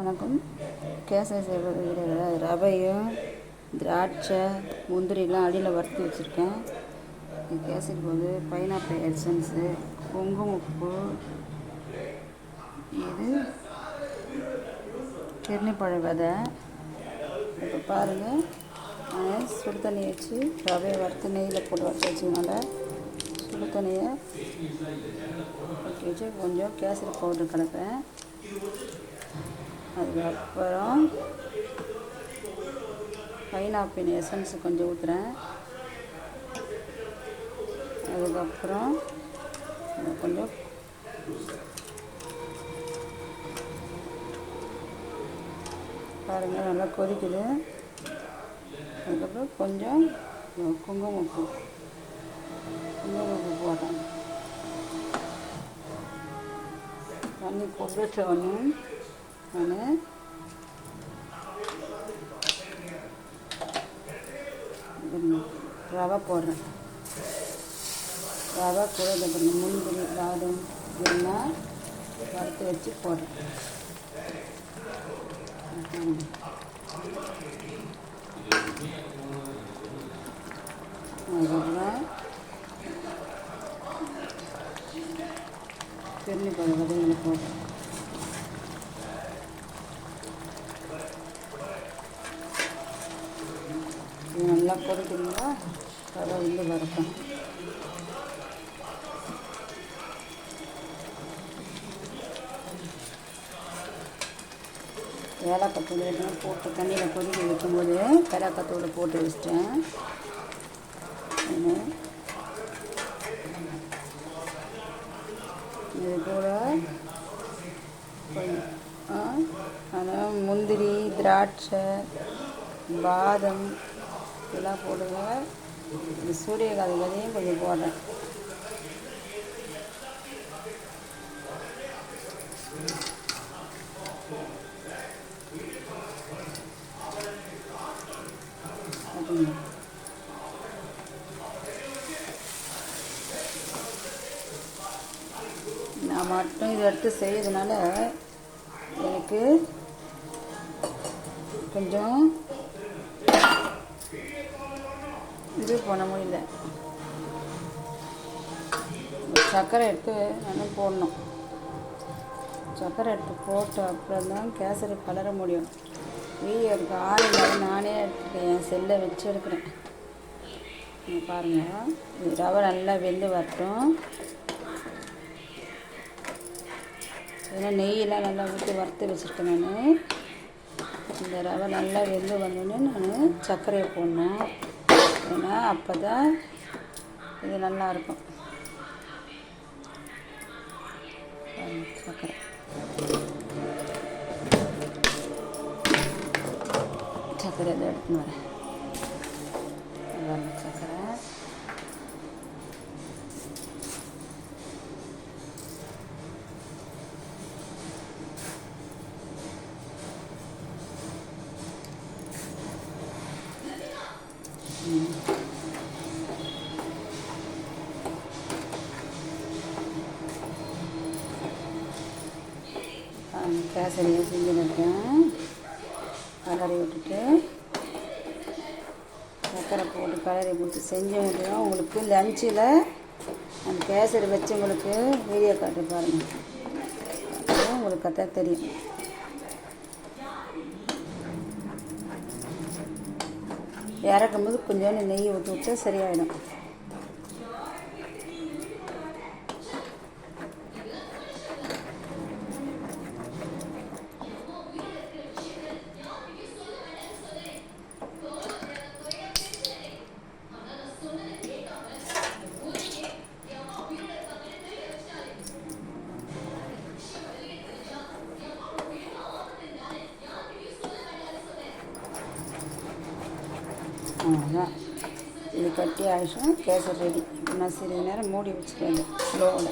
வணக்கம். கேசரி செய்கிற ரவையும் திராட்சை முந்திரிலாம் அடியில் வறுத்து வச்சுருக்கேன். கேசரி போது பைனாப்பிள் எசன்ஸு, குங்குமப்பூ, இது கிர்ணிப்பழ விதை. இப்போ பாருங்கள், நான் சுடு தண்ணி வச்சு ரவையை வறுத்து நெய்யில் போட்டு வறுத்து வச்சுனால சுடு தண்ணியை வச்சு கொஞ்சம் கேசரி பவுடர் கலப்பேன். அதுக்கப்புறம் பைனாப்பிள் எசன்ஸ் கொஞ்சம் ஊற்றுறேன். அதுக்கப்புறம் கொஞ்சம் பாருங்கள், நல்லா கொதிக்குது. அதுக்கப்புறம் கொஞ்சம் குங்குமப்பூ போட்டேன். தண்ணி கொதிச்சோன்னு நான் ரவை போடுறேன். ரவை கூட முந்திரி பாதாம் இதெல்லாம் வறுத்து வச்சு போடுறேன். அதுக்கப்புறம் கிர்ணிப்பழ விதைகளை போடுறேன். இது நல்லா கொதிக்கிறீங்களா, ரவை வந்து வறுப்பேன். ஏலக்காத்தூள் எதுவும் போட்டு தண்ணியில் கொதிக்க வைக்கும்போது ஏலக்காத்தூளை போட்டு வச்சிட்டேன். இது கூட அதான் முந்திரி, திராட்சை, பாதம் இதெல்லாம் போடுங்க. இந்த சூரியகாந்தி விதையும் கொஞ்சம் போடுறேன். நான் மட்டும் இதை எடுத்து செய்யறதுனால எனக்கு கொஞ்சம் இது பண்ண முடியல. சர்க்கரை எடுத்து நான் போடணும். சர்க்கரை எடுத்து போட்ட அப்புறம் தான் கேசரி கலர முடியும். வீடியோ எடுக்க ஆள் இல்லாத நானே எடுத்துருக்கேன். என் செல்லை வச்சு எடுக்கிறேன். பாருங்கள், ரவை நல்லா வெந்து வரட்டும். ஏன்னா நெய்யெல்லாம் நல்லா ஊற்றி வறுத்து வச்சுருக்கேன். நான் இந்த ரவை நல்லா வெந்து வந்தோடனே நான் சர்க்கரையை போடணும். ஏன்னா அப்போ தான் இது நல்லாயிருக்கும். சர்க்கரை சர்க்கரை இதை எடுத்துன்னு வரேன். சர்க்கரை கேசரியை செஞ்சுருக்கேன். கலரி விட்டுட்டு சர்க்கரை போட்டு கலரி போட்டு செஞ்சு விட்டுதான் உங்களுக்கு லஞ்சில் அந்த கேசரி வச்சவங்களுக்கு வீடியோ காட்டு பாருங்கள். உங்களுக்கு கதை தெரியும். இறக்கும்போது கொஞ்சோண்டு நெய் ஊற்றி விட்டு சரியாயிடும். அவ்வளோதான், இது கட்டி ஆகிடுச்சுன்னா கேசரி ரெடி. நான் சிறிது நேரம் மூடி வச்சுருவேன் ஸ்லோவில்.